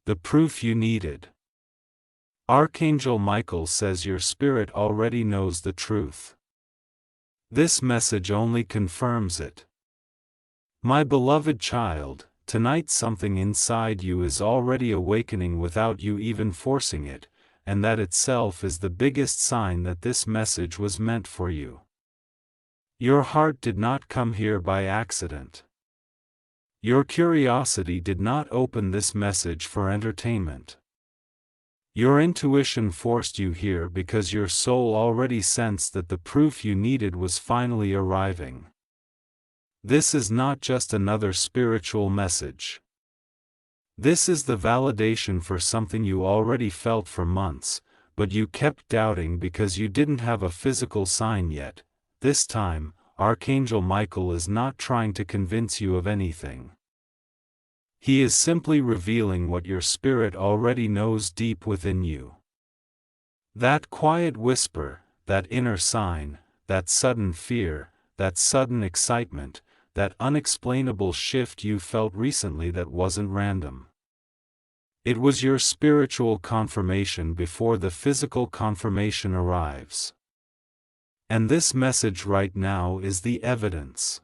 The proof you needed. Archangel Michael says your spirit already knows the truth. This message only confirms it. My beloved child, tonight something inside you is already awakening without you even forcing it, and that itself is the biggest sign that this message was meant for you. Your heart did not come here by accident. Your curiosity did not open this message for entertainment. Your intuition forced you here because your soul already sensed that the proof you needed was finally arriving. This is not just another spiritual message. This is the validation for something you already felt for months, but you kept doubting because you didn't have a physical sign yet. This time, Archangel Michael is not trying to convince you of anything. He is simply revealing what your spirit already knows deep within you. That quiet whisper, that inner sign, that sudden fear, that sudden excitement, that unexplainable shift you felt recently that wasn't random. It was your spiritual confirmation before the physical confirmation arrives. And this message right now is the evidence.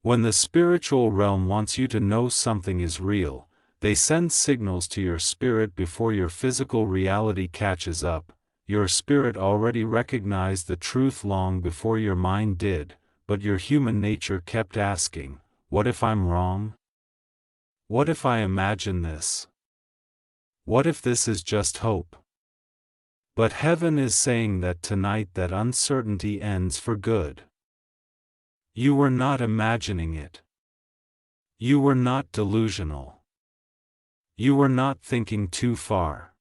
When the spiritual realm wants you to know something is real, they send signals to your spirit before your physical reality catches up. Your spirit already recognized the truth long before your mind did, but your human nature kept asking, what if I'm wrong? What if I imagine this? What if this is just hope? But heaven is saying that tonight that uncertainty ends for good. You were not imagining it. You were not delusional. You were not thinking too far.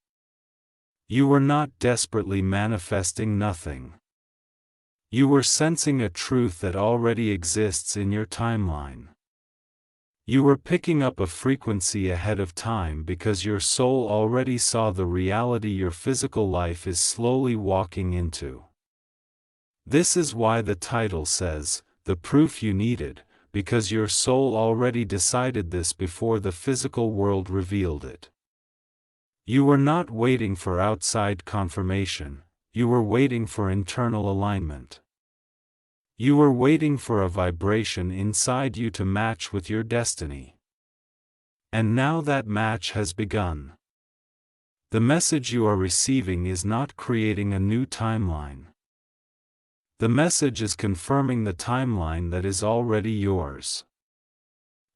You were not desperately manifesting nothing. You were sensing a truth that already exists in your timeline. You were picking up a frequency ahead of time because your soul already saw the reality your physical life is slowly walking into. This is why the title says, "The Proof You Needed," because your soul already decided this before the physical world revealed it. You were not waiting for outside confirmation, you were waiting for internal alignment. You were waiting for a vibration inside you to match with your destiny. And now that match has begun. The message you are receiving is not creating a new timeline. The message is confirming the timeline that is already yours.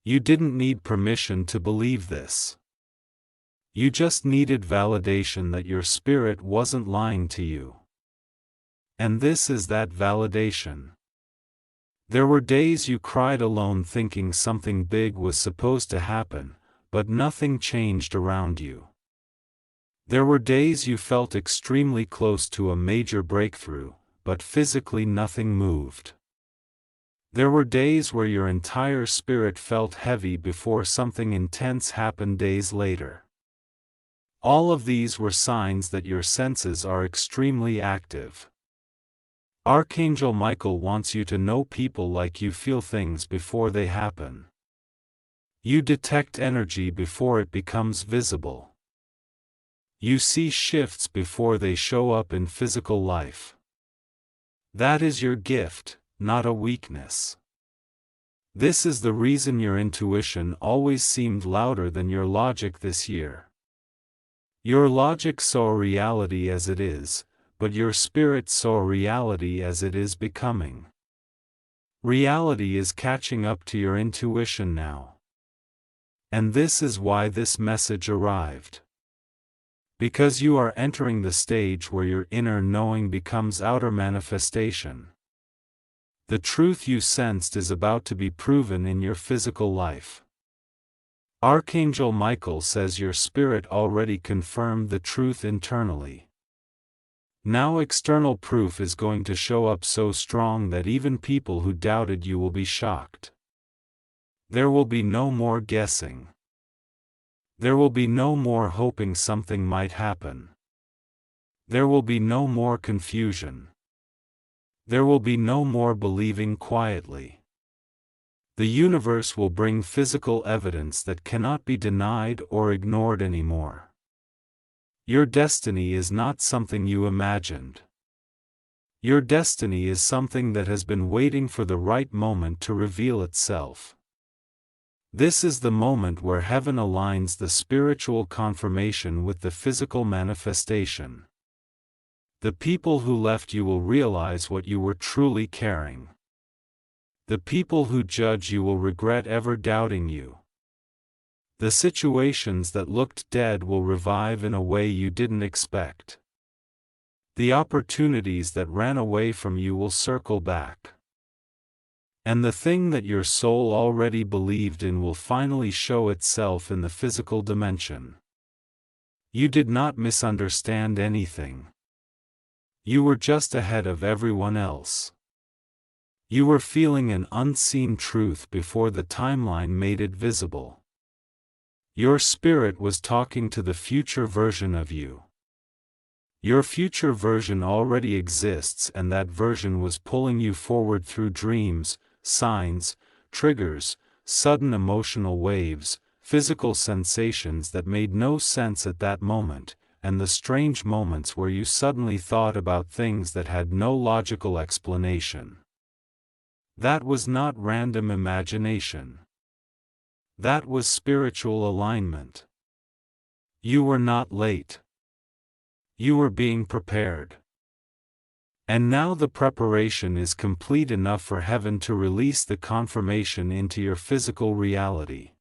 You didn't need permission to believe this. You just needed validation that your spirit wasn't lying to you. And this is that validation. There were days you cried alone thinking something big was supposed to happen, but nothing changed around you. There were days you felt extremely close to a major breakthrough, but physically nothing moved. There were days where your entire spirit felt heavy before something intense happened days later. All of these were signs that your senses are extremely active. Archangel Michael wants you to know people like you feel things before they happen. You detect energy before it becomes visible. You see shifts before they show up in physical life. That is your gift, not a weakness. This is the reason your intuition always seemed louder than your logic this year. Your logic saw reality as it is, but your spirit saw reality as it is becoming. Reality is catching up to your intuition now. And this is why this message arrived. Because you are entering the stage where your inner knowing becomes outer manifestation. The truth you sensed is about to be proven in your physical life. Archangel Michael says your spirit already confirmed the truth internally. Now external proof is going to show up so strong that even people who doubted you will be shocked. There will be no more guessing. There will be no more hoping something might happen. There will be no more confusion. There will be no more believing quietly. The universe will bring physical evidence that cannot be denied or ignored anymore. Your destiny is not something you imagined. Your destiny is something that has been waiting for the right moment to reveal itself. This is the moment where heaven aligns the spiritual confirmation with the physical manifestation. The people who left you will realize what you were truly carrying. The people who judge you will regret ever doubting you. The situations that looked dead will revive in a way you didn't expect. The opportunities that ran away from you will circle back. And the thing that your soul already believed in will finally show itself in the physical dimension. You did not misunderstand anything. You were just ahead of everyone else. You were feeling an unseen truth before the timeline made it visible. Your spirit was talking to the future version of you. Your future version already exists, and that version was pulling you forward through dreams, signs, triggers, sudden emotional waves, physical sensations that made no sense at that moment, and the strange moments where you suddenly thought about things that had no logical explanation. That was not random imagination. That was spiritual alignment. You were not late. You were being prepared. And now the preparation is complete enough for heaven to release the confirmation into your physical reality.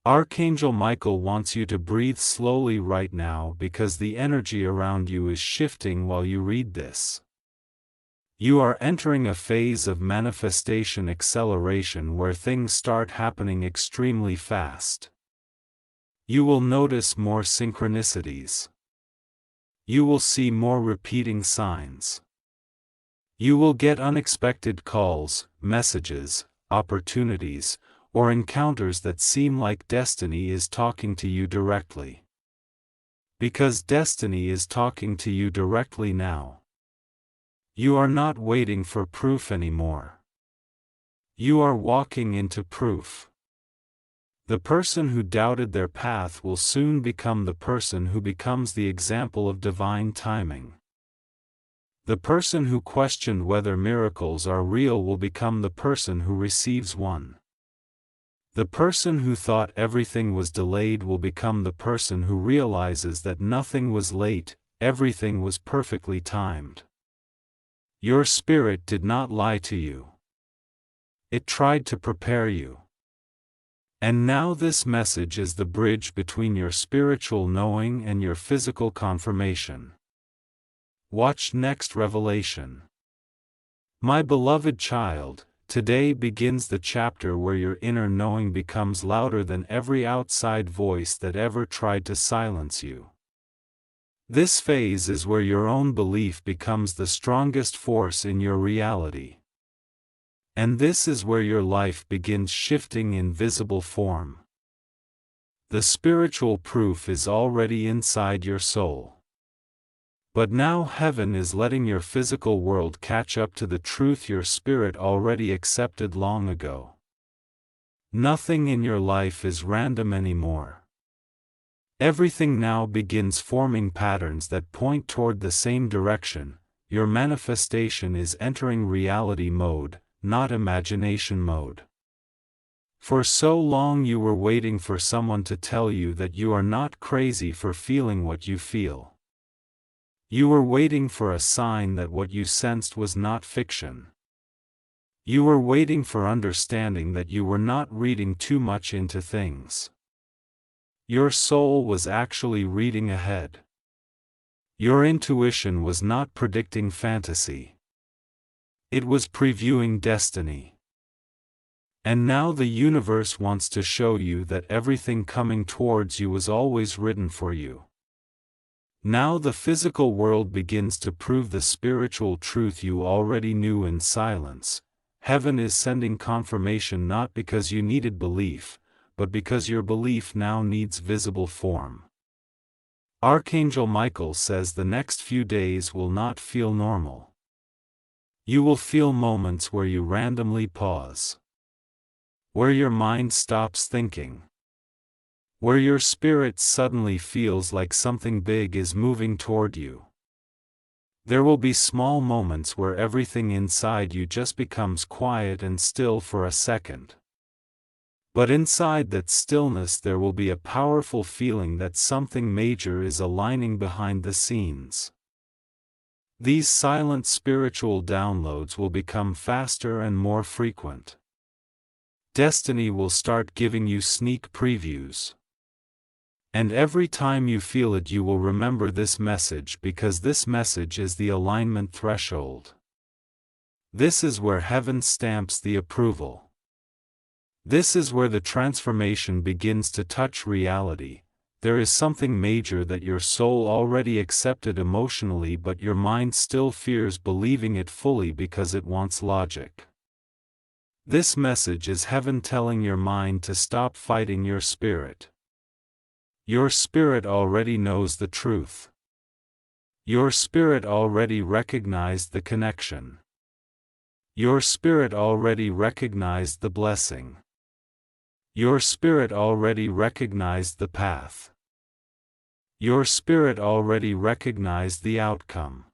Archangel Michael wants you to breathe slowly right now because the energy around you is shifting while you read this. You are entering a phase of manifestation acceleration where things start happening extremely fast. You will notice more synchronicities. You will see more repeating signs. You will get unexpected calls, messages, opportunities, or encounters that seem like destiny is talking to you directly. Because destiny is talking to you directly now. You are not waiting for proof anymore. You are walking into proof. The person who doubted their path will soon become the person who becomes the example of divine timing. The person who questioned whether miracles are real will become the person who receives one. The person who thought everything was delayed will become the person who realizes that nothing was late, everything was perfectly timed. Your spirit did not lie to you. It tried to prepare you. And now this message is the bridge between your spiritual knowing and your physical confirmation. Watch next revelation. My beloved child, today begins the chapter where your inner knowing becomes louder than every outside voice that ever tried to silence you. This phase is where your own belief becomes the strongest force in your reality. And this is where your life begins shifting in visible form. The spiritual proof is already inside your soul. But now heaven is letting your physical world catch up to the truth your spirit already accepted long ago. Nothing in your life is random anymore. Everything now begins forming patterns that point toward the same direction. Your manifestation is entering reality mode, not imagination mode. For so long you were waiting for someone to tell you that you are not crazy for feeling what you feel. You were waiting for a sign that what you sensed was not fiction. You were waiting for understanding that you were not reading too much into things. Your soul was actually reading ahead. Your intuition was not predicting fantasy. It was previewing destiny. And now the universe wants to show you that everything coming towards you was always written for you. Now the physical world begins to prove the spiritual truth you already knew in silence. Heaven is sending confirmation not because you needed belief, but because your belief now needs visible form. Archangel Michael says the next few days will not feel normal. You will feel moments where you randomly pause. where your mind stops thinking, where your spirit suddenly feels like something big is moving toward you. There will be small moments where everything inside you just becomes quiet and still for a second. But inside that stillness there will be a powerful feeling that something major is aligning behind the scenes. These silent spiritual downloads will become faster and more frequent. Destiny will start giving you sneak previews. And every time you feel it, you will remember this message, because this message is the alignment threshold. This is where heaven stamps the approval. This is where the transformation begins to touch reality. There is something major that your soul already accepted emotionally, but your mind still fears believing it fully because it wants logic. This message is heaven telling your mind to stop fighting your spirit. Your spirit already knows the truth. Your spirit already recognized the connection. Your spirit already recognized the blessing. Your spirit already recognized the path. Your spirit already recognized the outcome.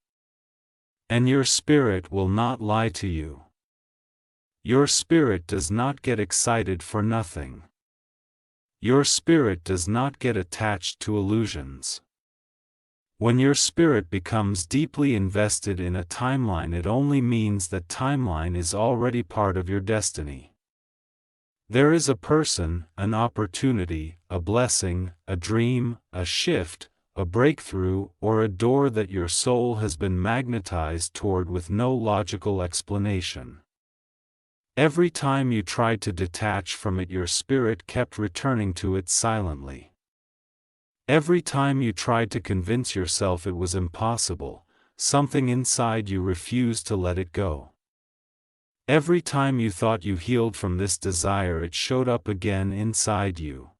And your spirit will not lie to you. Your spirit does not get excited for nothing. Your spirit does not get attached to illusions. When your spirit becomes deeply invested in a timeline, it only means that timeline is already part of your destiny. There is a person, an opportunity, a blessing, a dream, a shift, a breakthrough, or a door that your soul has been magnetized toward with no logical explanation. Every time you tried to detach from it, your spirit kept returning to it silently. Every time you tried to convince yourself it was impossible, something inside you refused to let it go. Every time you thought you healed from this desire, it showed up again inside you.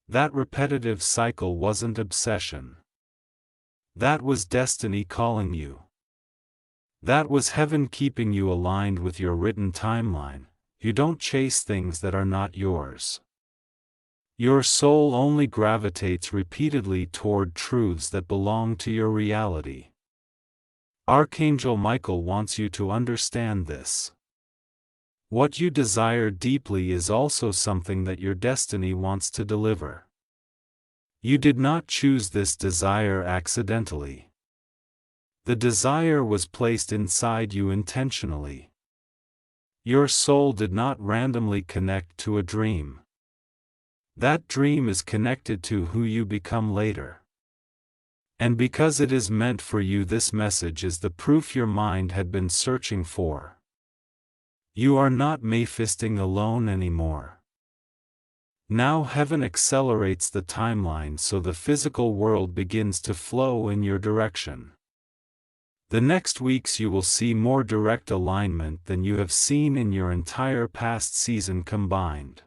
That repetitive cycle wasn't obsession. That was destiny calling you. That was heaven keeping you aligned with your written timeline. You don't chase things that are not yours. Your soul only gravitates repeatedly toward truths that belong to your reality. Archangel Michael wants you to understand this. What you desire deeply is also something that your destiny wants to deliver. You did not choose this desire accidentally. The desire was placed inside you intentionally. Your soul did not randomly connect to a dream. That dream is connected to who you become later. And because it is meant for you, this message is the proof your mind had been searching for. You are not Maphesting alone anymore. Now heaven accelerates the timeline so the physical world begins to flow in your direction. The next weeks you will see more direct alignment than you have seen in your entire past season combined.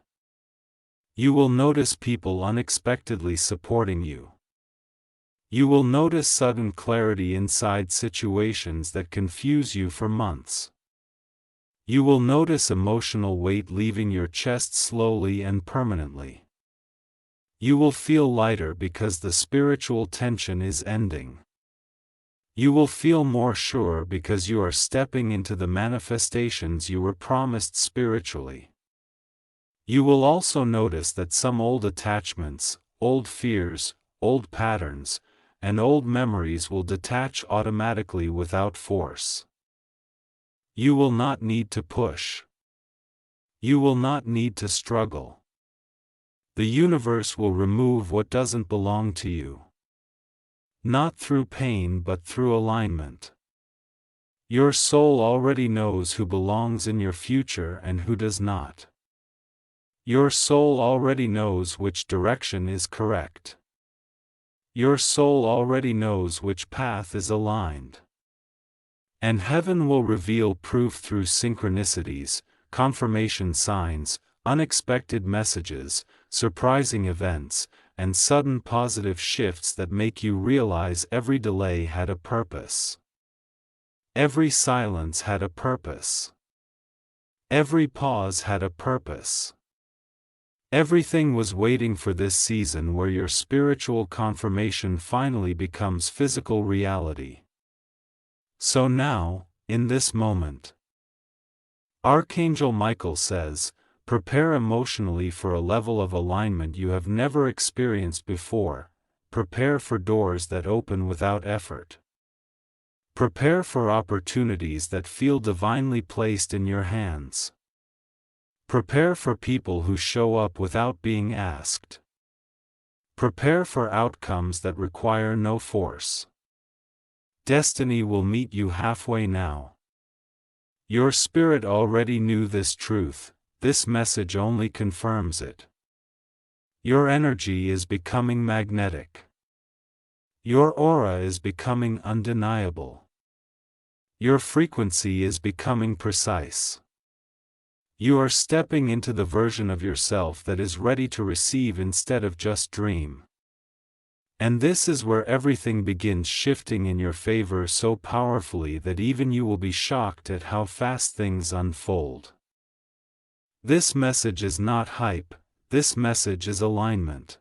You will notice people unexpectedly supporting you. You will notice sudden clarity inside situations that confuse you for months. You will notice emotional weight leaving your chest slowly and permanently. You will feel lighter because the spiritual tension is ending. You will feel more sure because you are stepping into the manifestations you were promised spiritually. You will also notice that some old attachments, old fears, old patterns, and old memories will detach automatically without force. You will not need to push. You will not need to struggle. The universe will remove what doesn't belong to you. Not through pain but through alignment. Your soul already knows who belongs in your future and who does not. Your soul already knows which direction is correct. Your soul already knows which path is aligned. And heaven will reveal proof through synchronicities, confirmation signs, unexpected messages, surprising events, and sudden positive shifts that make you realize every delay had a purpose. Every silence had a purpose. Every pause had a purpose. Everything was waiting for this season where your spiritual confirmation finally becomes physical reality. So now, in this moment, Archangel Michael says, prepare emotionally for a level of alignment you have never experienced before. Prepare for doors that open without effort. Prepare for opportunities that feel divinely placed in your hands. Prepare for people who show up without being asked. Prepare for outcomes that require no force. Destiny will meet you halfway now. Your spirit already knew this truth, this message only confirms it. Your energy is becoming magnetic. Your aura is becoming undeniable. Your frequency is becoming precise. You are stepping into the version of yourself that is ready to receive instead of just dream. And this is where everything begins shifting in your favor so powerfully that even you will be shocked at how fast things unfold. This message is not hype, this message is alignment.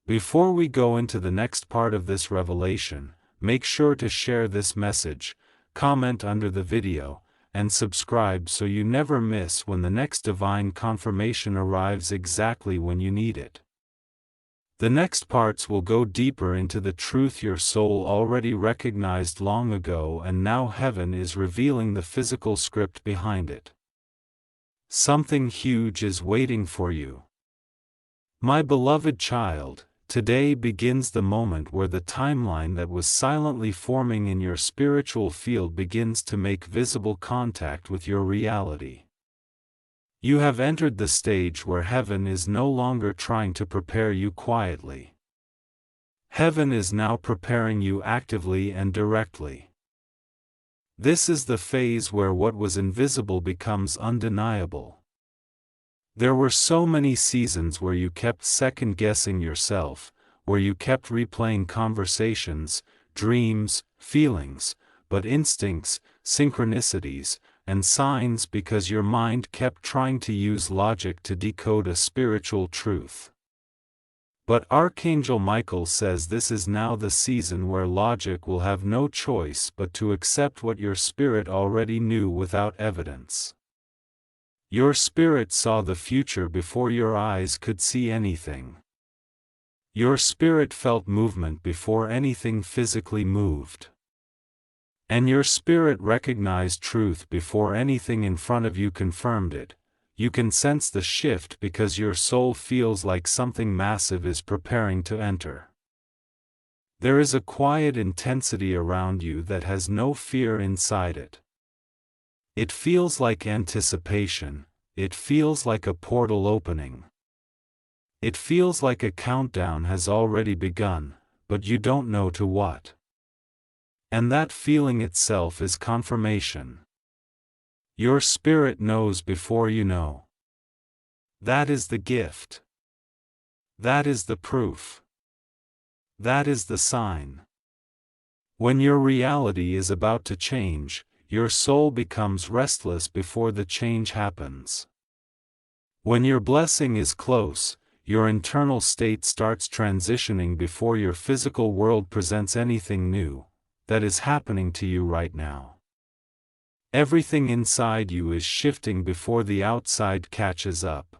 Before we go into the next part of this revelation, make sure to share this message, comment under the video, and subscribe so you never miss when the next divine confirmation arrives exactly when you need it. The next parts will go deeper into the truth your soul already recognized long ago, and now heaven is revealing the physical script behind it. Something huge is waiting for you. My beloved child, today begins the moment where the timeline that was silently forming in your spiritual field begins to make visible contact with your reality. You have entered the stage where heaven is no longer trying to prepare you quietly. Heaven is now preparing you actively and directly. This is the phase where what was invisible becomes undeniable. There were so many seasons where you kept second-guessing yourself, where you kept replaying conversations, dreams, feelings, but instincts, synchronicities, and signs because your mind kept trying to use logic to decode a spiritual truth. But Archangel Michael says this is now the season where logic will have no choice but to accept what your spirit already knew without evidence. Your spirit saw the future before your eyes could see anything. Your spirit felt movement before anything physically moved. And your spirit recognized truth before anything in front of you confirmed it. You can sense the shift because your soul feels like something massive is preparing to enter. There is a quiet intensity around you that has no fear inside it. It feels like anticipation, it feels like a portal opening. It feels like a countdown has already begun, but you don't know to what. And that feeling itself is confirmation. Your spirit knows before you know. That is the gift. That is the proof. That is the sign. When your reality is about to change, your soul becomes restless before the change happens. When your blessing is close, your internal state starts transitioning before your physical world presents anything new that is happening to you right now. Everything inside you is shifting before the outside catches up.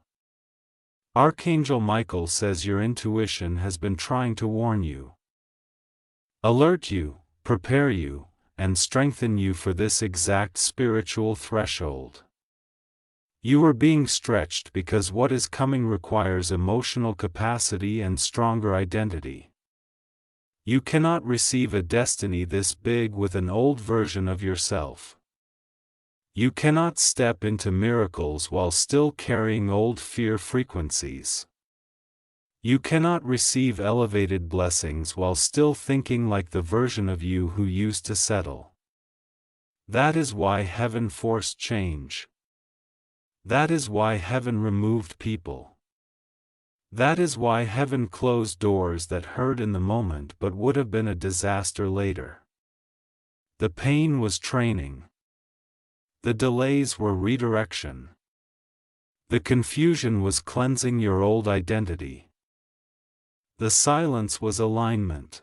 Archangel Michael says your intuition has been trying to warn you, alert you, prepare you, and strengthen you for this exact spiritual threshold. You are being stretched because what is coming requires emotional capacity and stronger identity. You cannot receive a destiny this big with an old version of yourself. You cannot step into miracles while still carrying old fear frequencies. You cannot receive elevated blessings while still thinking like the version of you who used to settle. That is why heaven forced change. That is why heaven removed people. That is why heaven closed doors that hurt in the moment but would have been a disaster later. The pain was training. The delays were redirection. The confusion was cleansing your old identity. The silence was alignment.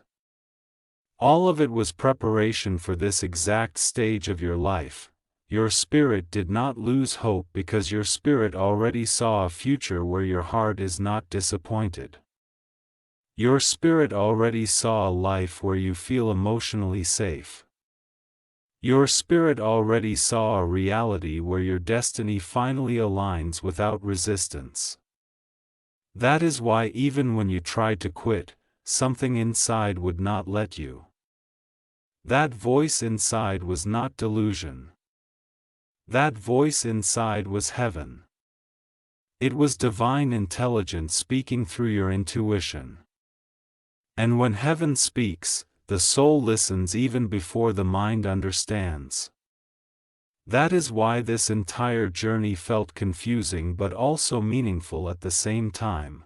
All of it was preparation for this exact stage of your life. Your spirit did not lose hope because your spirit already saw a future where your heart is not disappointed. Your spirit already saw a life where you feel emotionally safe. Your spirit already saw a reality where your destiny finally aligns without resistance. That is why even when you tried to quit, something inside would not let you. That voice inside was not delusion. That voice inside was heaven. It was divine intelligence speaking through your intuition. And when heaven speaks, the soul listens even before the mind understands. That is why this entire journey felt confusing but also meaningful at the same time.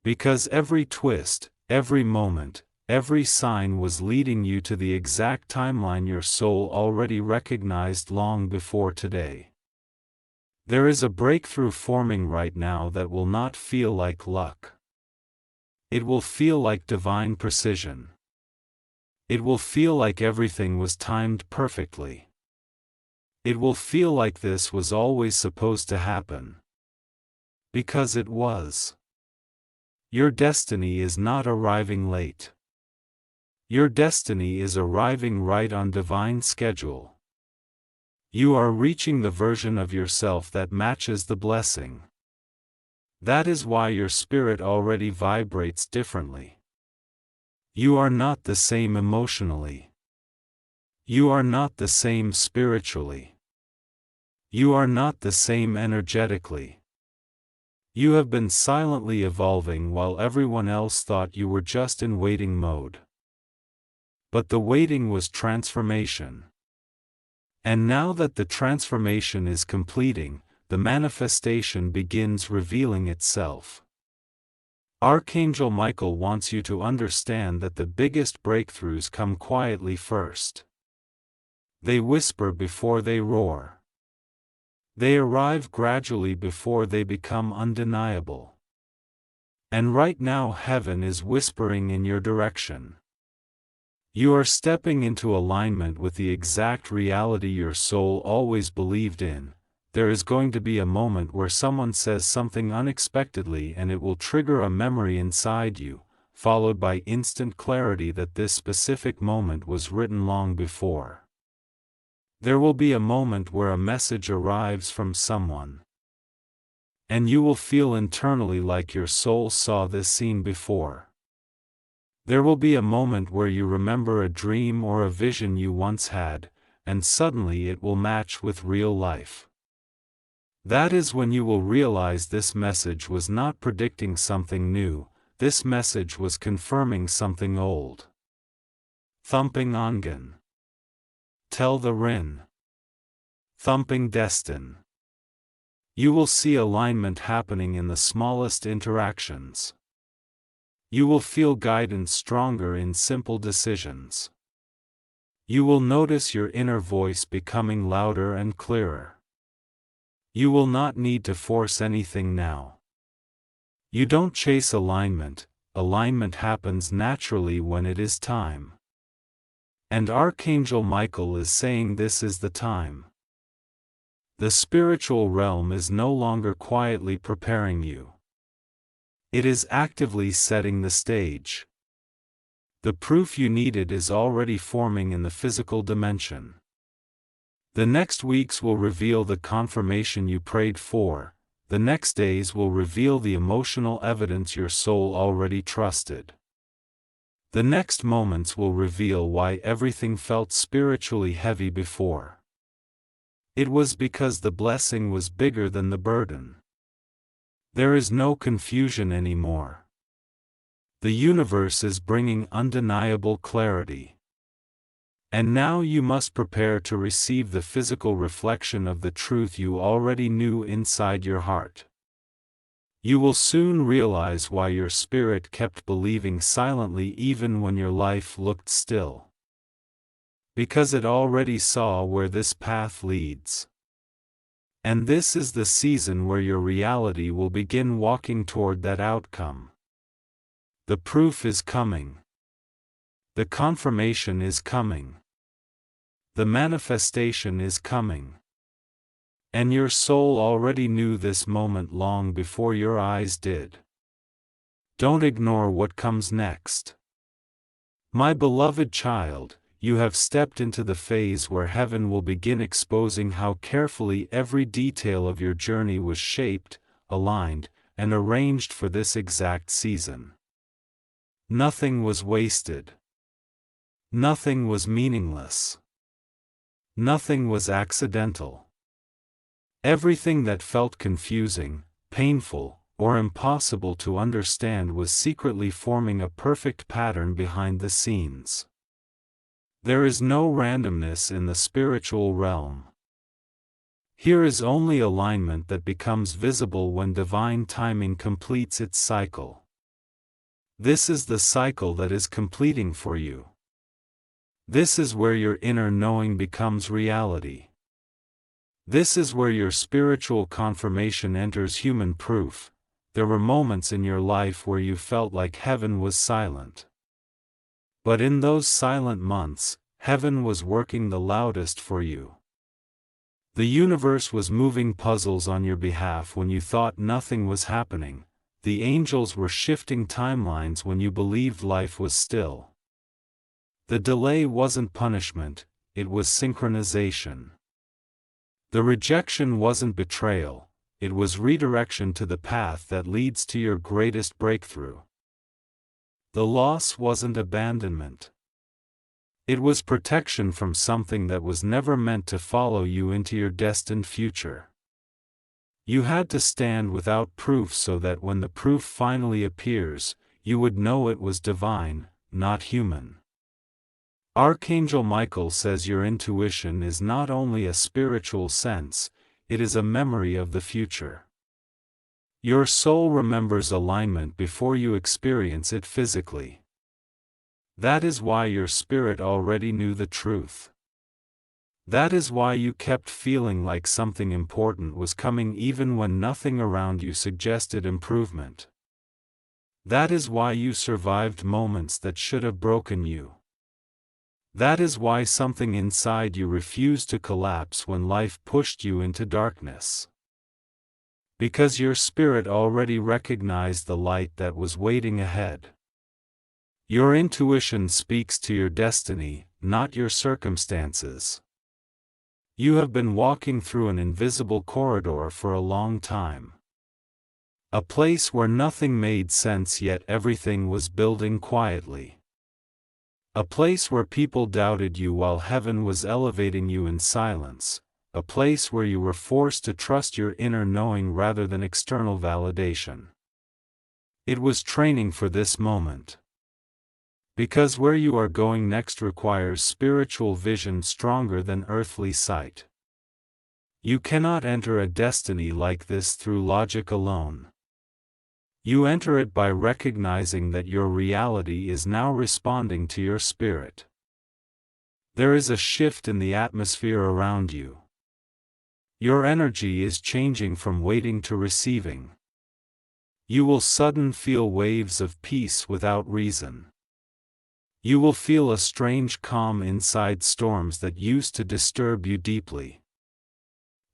Because every twist, every moment, every sign was leading you to the exact timeline your soul already recognized long before today. There is a breakthrough forming right now that will not feel like luck. It will feel like divine precision. It will feel like everything was timed perfectly. It will feel like this was always supposed to happen. Because it was. Your destiny is not arriving late. Your destiny is arriving right on divine schedule. You are reaching the version of yourself that matches the blessing. That is why your spirit already vibrates differently. You are not the same emotionally. You are not the same spiritually. You are not the same energetically. You have been silently evolving while everyone else thought you were just in waiting mode. But the waiting was transformation. And now that the transformation is completing, the manifestation begins revealing itself. Archangel Michael wants you to understand that the biggest breakthroughs come quietly first. They whisper before they roar. They arrive gradually before they become undeniable. And right now heaven is whispering in your direction. You are stepping into alignment with the exact reality your soul always believed in. There is going to be a moment where someone says something unexpectedly and it will trigger a memory inside you, followed by instant clarity that this specific moment was written long before. There will be a moment where a message arrives from someone. And you will feel internally like your soul saw this scene before. There will be a moment where you remember a dream or a vision you once had, and suddenly it will match with real life. That is when you will realize this message was not predicting something new, this message was confirming something old. Thumping Ongan. Tell the Rin. Thumping Destin. You will see alignment happening in the smallest interactions. You will feel guidance stronger in simple decisions. You will notice your inner voice becoming louder and clearer. You will not need to force anything now. You don't chase alignment, alignment happens naturally when it is time. And Archangel Michael is saying this is the time. The spiritual realm is no longer quietly preparing you. It is actively setting the stage. The proof you needed is already forming in the physical dimension. The next weeks will reveal the confirmation you prayed for, the next days will reveal the emotional evidence your soul already trusted. The next moments will reveal why everything felt spiritually heavy before. It was because the blessing was bigger than the burden. There is no confusion anymore. The universe is bringing undeniable clarity. And now you must prepare to receive the physical reflection of the truth you already knew inside your heart. You will soon realize why your spirit kept believing silently even when your life looked still. because it already saw where this path leads. And this is the season where your reality will begin walking toward that outcome. The proof is coming. The confirmation is coming. The manifestation is coming. And your soul already knew this moment long before your eyes did. Don't ignore what comes next. My beloved child, you have stepped into the phase where heaven will begin exposing how carefully every detail of your journey was shaped, aligned, and arranged for this exact season. Nothing was wasted. Nothing was meaningless. Nothing was accidental. Everything that felt confusing, painful, or impossible to understand was secretly forming a perfect pattern behind the scenes. There is no randomness in the spiritual realm. Here is only alignment that becomes visible when divine timing completes its cycle. This is the cycle that is completing for you. This is where your inner knowing becomes reality. This is where your spiritual confirmation enters human proof. There were moments in your life where you felt like heaven was silent. But in those silent months, heaven was working the loudest for you. The universe was moving puzzles on your behalf when you thought nothing was happening. The angels were shifting timelines when you believed life was still. The delay wasn't punishment, it was synchronization. The rejection wasn't betrayal, it was redirection to the path that leads to your greatest breakthrough. The loss wasn't abandonment. It was protection from something that was never meant to follow you into your destined future. You had to stand without proof so that when the proof finally appears, you would know it was divine, not human. Archangel Michael says your intuition is not only a spiritual sense, it is a memory of the future. Your soul remembers alignment before you experience it physically. That is why your spirit already knew the truth. That is why you kept feeling like something important was coming even when nothing around you suggested improvement. That is why you survived moments that should have broken you. That is why something inside you refused to collapse when life pushed you into darkness. Because your spirit already recognized the light that was waiting ahead. Your intuition speaks to your destiny, not your circumstances. You have been walking through an invisible corridor for a long time. A place where nothing made sense yet everything was building quietly. A place where people doubted you while heaven was elevating you in silence, a place where you were forced to trust your inner knowing rather than external validation. It was training for this moment. Because where you are going next requires spiritual vision stronger than earthly sight. You cannot enter a destiny like this through logic alone. You enter it by recognizing that your reality is now responding to your spirit. There is a shift in the atmosphere around you. Your energy is changing from waiting to receiving. You will suddenly feel waves of peace without reason. You will feel a strange calm inside storms that used to disturb you deeply.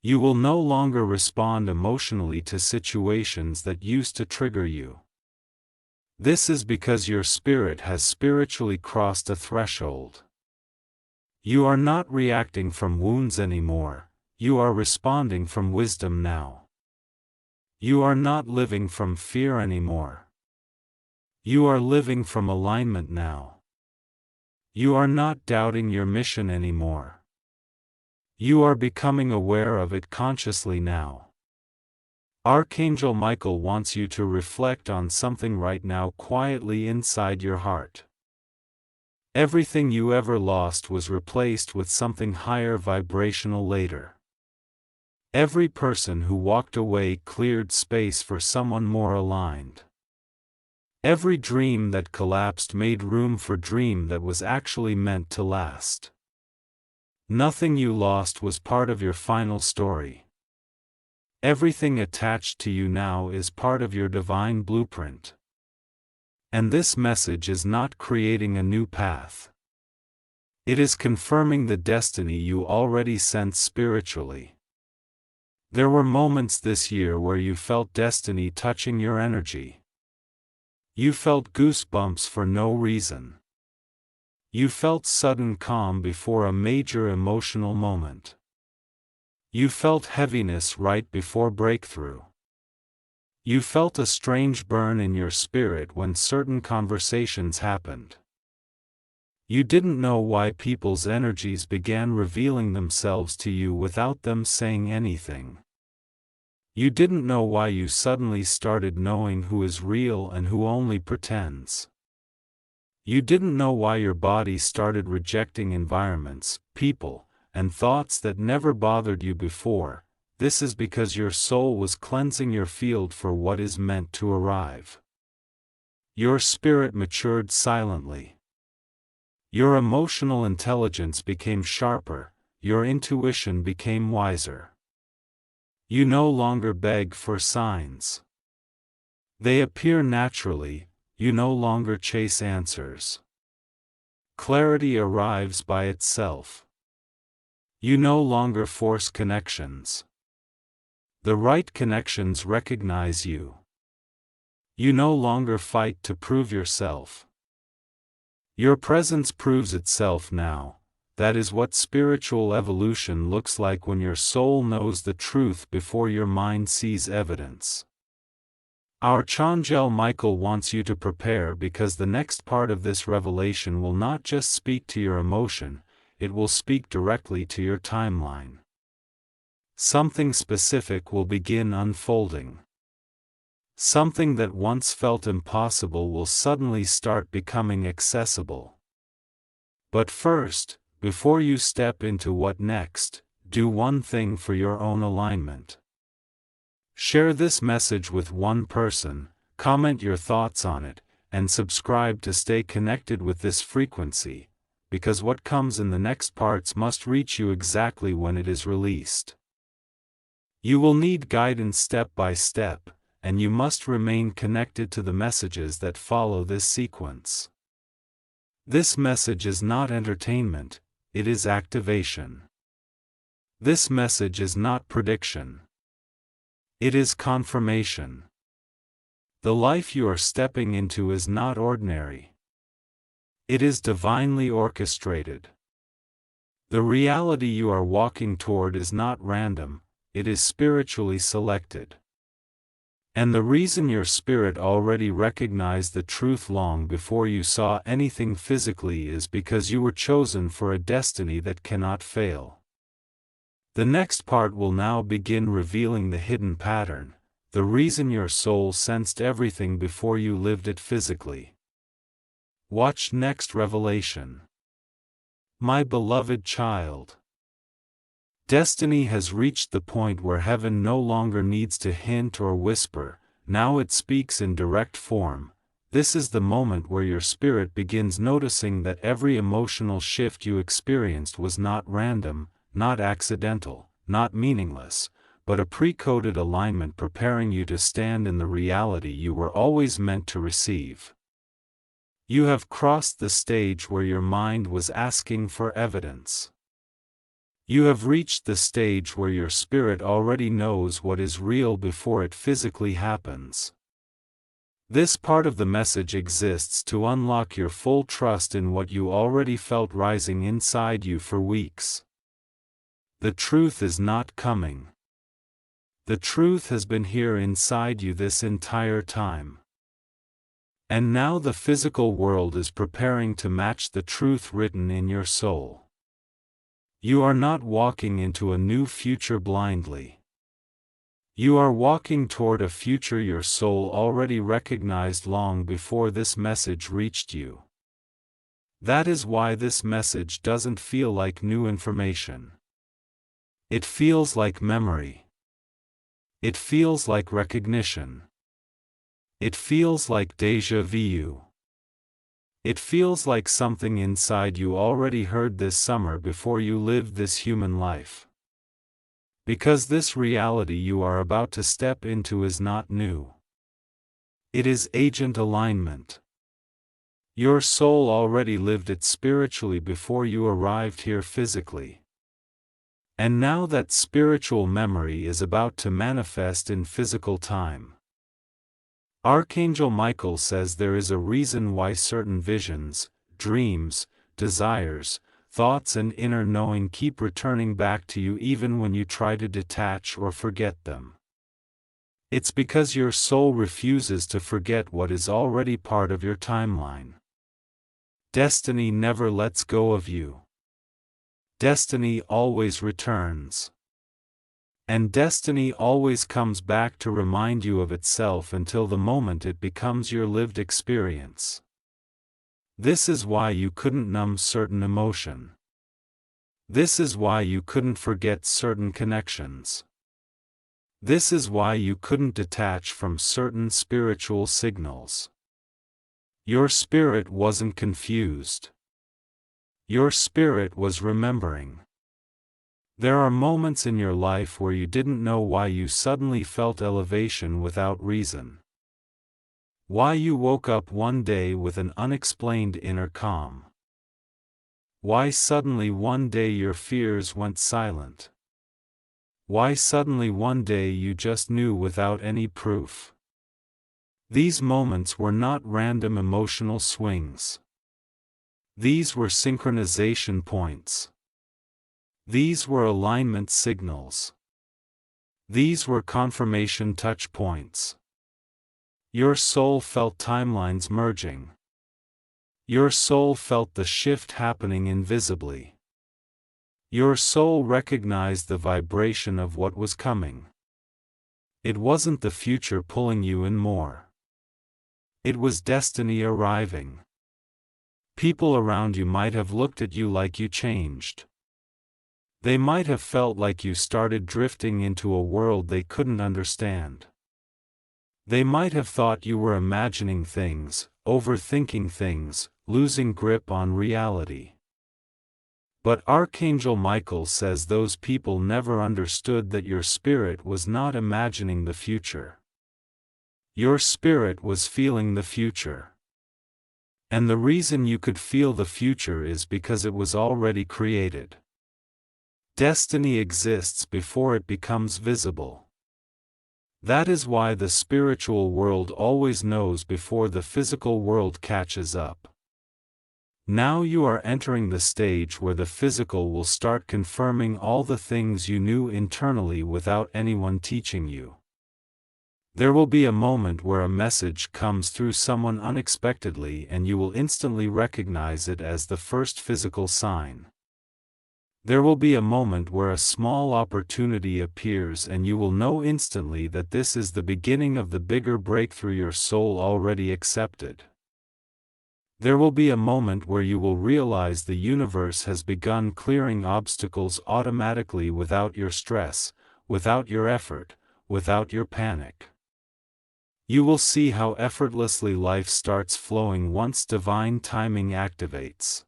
You will no longer respond emotionally to situations that used to trigger you. This is because your spirit has spiritually crossed a threshold. You are not reacting from wounds anymore, you are responding from wisdom now. You are not living from fear anymore. You are living from alignment now. You are not doubting your mission anymore. You are becoming aware of it consciously now. Archangel Michael wants you to reflect on something right now quietly inside your heart. Everything you ever lost was replaced with something higher vibrational later. Every person who walked away cleared space for someone more aligned. Every dream that collapsed made room for dream that was actually meant to last. Nothing you lost was part of your final story. Everything attached to you now is part of your divine blueprint. And this message is not creating a new path. It is confirming the destiny you already sense spiritually. There were moments this year where you felt destiny touching your energy. You felt goosebumps for no reason. You felt sudden calm before a major emotional moment. You felt heaviness right before breakthrough. You felt a strange burn in your spirit when certain conversations happened. You didn't know why people's energies began revealing themselves to you without them saying anything. You didn't know why you suddenly started knowing who is real and who only pretends. You didn't know why your body started rejecting environments, people, and thoughts that never bothered you before. This is because your soul was cleansing your field for what is meant to arrive. Your spirit matured silently. Your emotional intelligence became sharper, your intuition became wiser. You no longer beg for signs. They appear naturally, you no longer chase answers. Clarity arrives by itself. You no longer force connections. The right connections recognize you. You no longer fight to prove yourself. Your presence proves itself now. That is what spiritual evolution looks like when your soul knows the truth before your mind sees evidence. Archangel Michael wants you to prepare because the next part of this revelation will not just speak to your emotion, it will speak directly to your timeline. Something specific will begin unfolding. Something that once felt impossible will suddenly start becoming accessible. But first, before you step into what next, do one thing for your own alignment. Share this message with one person, comment your thoughts on it, and subscribe to stay connected with this frequency, because what comes in the next parts must reach you exactly when it is released. You will need guidance step by step, and you must remain connected to the messages that follow this sequence. This message is not entertainment, it is activation. This message is not prediction. It is confirmation. The life you are stepping into is not ordinary. It is divinely orchestrated. The reality you are walking toward is not random, it is spiritually selected. And the reason your spirit already recognized the truth long before you saw anything physically is because you were chosen for a destiny that cannot fail. The next part will now begin revealing the hidden pattern, the reason your soul sensed everything before you lived it physically. Watch next revelation. My beloved child. Destiny has reached the point where heaven no longer needs to hint or whisper, now it speaks in direct form. This is the moment where your spirit begins noticing that every emotional shift you experienced was not random, not accidental, not meaningless, but a pre-coded alignment preparing you to stand in the reality you were always meant to receive. You have crossed the stage where your mind was asking for evidence. You have reached the stage where your spirit already knows what is real before it physically happens. This part of the message exists to unlock your full trust in what you already felt rising inside you for weeks. The truth is not coming. The truth has been here inside you this entire time. And now the physical world is preparing to match the truth written in your soul. You are not walking into a new future blindly. You are walking toward a future your soul already recognized long before this message reached you. That is why this message doesn't feel like new information. It feels like memory. It feels like recognition. It feels like déjà vu. It feels like something inside you already heard this summer before you lived this human life. Because this reality you are about to step into is not new. It is agent alignment. Your soul already lived it spiritually before you arrived here physically. And now that spiritual memory is about to manifest in physical time. Archangel Michael says there is a reason why certain visions, dreams, desires, thoughts and inner knowing keep returning back to you even when you try to detach or forget them. It's because your soul refuses to forget what is already part of your timeline. Destiny never lets go of you. Destiny always returns. And destiny always comes back to remind you of itself until the moment it becomes your lived experience. This is why you couldn't numb certain emotion. This is why you couldn't forget certain connections. This is why you couldn't detach from certain spiritual signals. Your spirit wasn't confused. Your spirit was remembering. There are moments in your life where you didn't know why you suddenly felt elevation without reason. Why you woke up one day with an unexplained inner calm. Why suddenly one day your fears went silent. Why suddenly one day you just knew without any proof. These moments were not random emotional swings. These were synchronization points. These were alignment signals. These were confirmation touch points. Your soul felt timelines merging. Your soul felt the shift happening invisibly. Your soul recognized the vibration of what was coming. It wasn't the future pulling you in more. It was destiny arriving. People around you might have looked at you like you changed. They might have felt like you started drifting into a world they couldn't understand. They might have thought you were imagining things, overthinking things, losing grip on reality. But Archangel Michael says those people never understood that your spirit was not imagining the future. Your spirit was feeling the future. And the reason you could feel the future is because it was already created. Destiny exists before it becomes visible. That is why the spiritual world always knows before the physical world catches up. Now you are entering the stage where the physical will start confirming all the things you knew internally without anyone teaching you. There will be a moment where a message comes through someone unexpectedly and you will instantly recognize it as the first physical sign. There will be a moment where a small opportunity appears and you will know instantly that this is the beginning of the bigger breakthrough your soul already accepted. There will be a moment where you will realize the universe has begun clearing obstacles automatically without your stress, without your effort, without your panic. You will see how effortlessly life starts flowing once divine timing activates.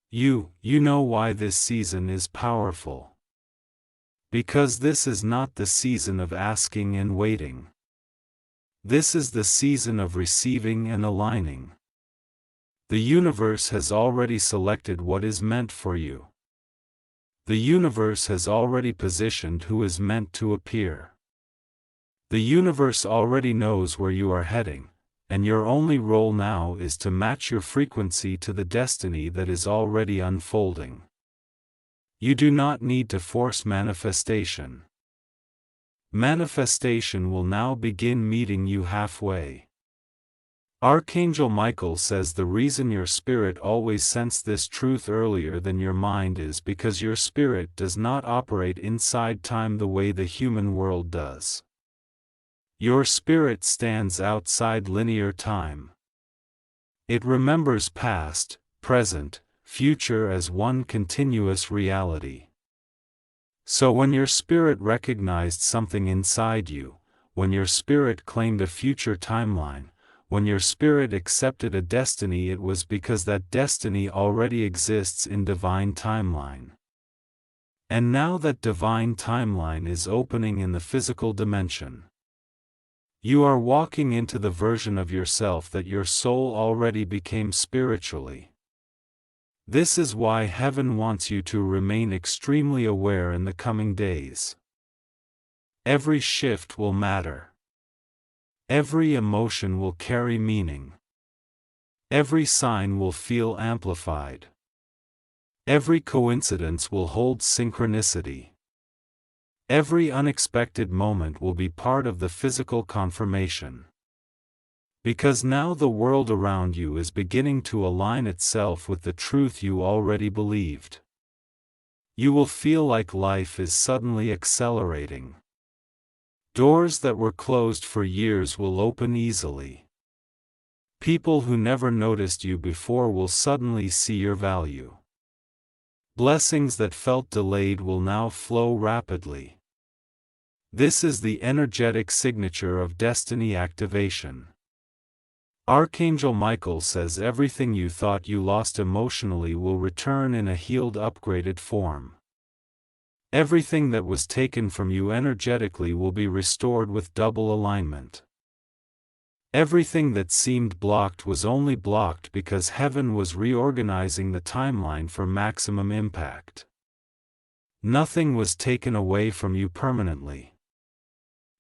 You know why this season is powerful. Because this is not the season of asking and waiting. This is the season of receiving and aligning. The universe has already selected what is meant for you. The universe has already positioned who is meant to appear. The universe already knows where you are heading, and your only role now is to match your frequency to the destiny that is already unfolding. You do not need to force manifestation. Manifestation will now begin meeting you halfway. Archangel Michael says the reason your spirit always sensed this truth earlier than your mind is because your spirit does not operate inside time the way the human world does. Your spirit stands outside linear time. It remembers past, present, future as one continuous reality. So when your spirit recognized something inside you, when your spirit claimed a future timeline, when your spirit accepted a destiny, it was because that destiny already exists in divine timeline. And now that divine timeline is opening in the physical dimension. You are walking into the version of yourself that your soul already became spiritually. This is why heaven wants you to remain extremely aware in the coming days. Every shift will matter. Every emotion will carry meaning. Every sign will feel amplified. Every coincidence will hold synchronicity. Every unexpected moment will be part of the physical confirmation. Because now the world around you is beginning to align itself with the truth you already believed. You will feel like life is suddenly accelerating. Doors that were closed for years will open easily. People who never noticed you before will suddenly see your value. Blessings that felt delayed will now flow rapidly. This is the energetic signature of destiny activation. Archangel Michael says everything you thought you lost emotionally will return in a healed, upgraded form. Everything that was taken from you energetically will be restored with double alignment. Everything that seemed blocked was only blocked because heaven was reorganizing the timeline for maximum impact. Nothing was taken away from you permanently.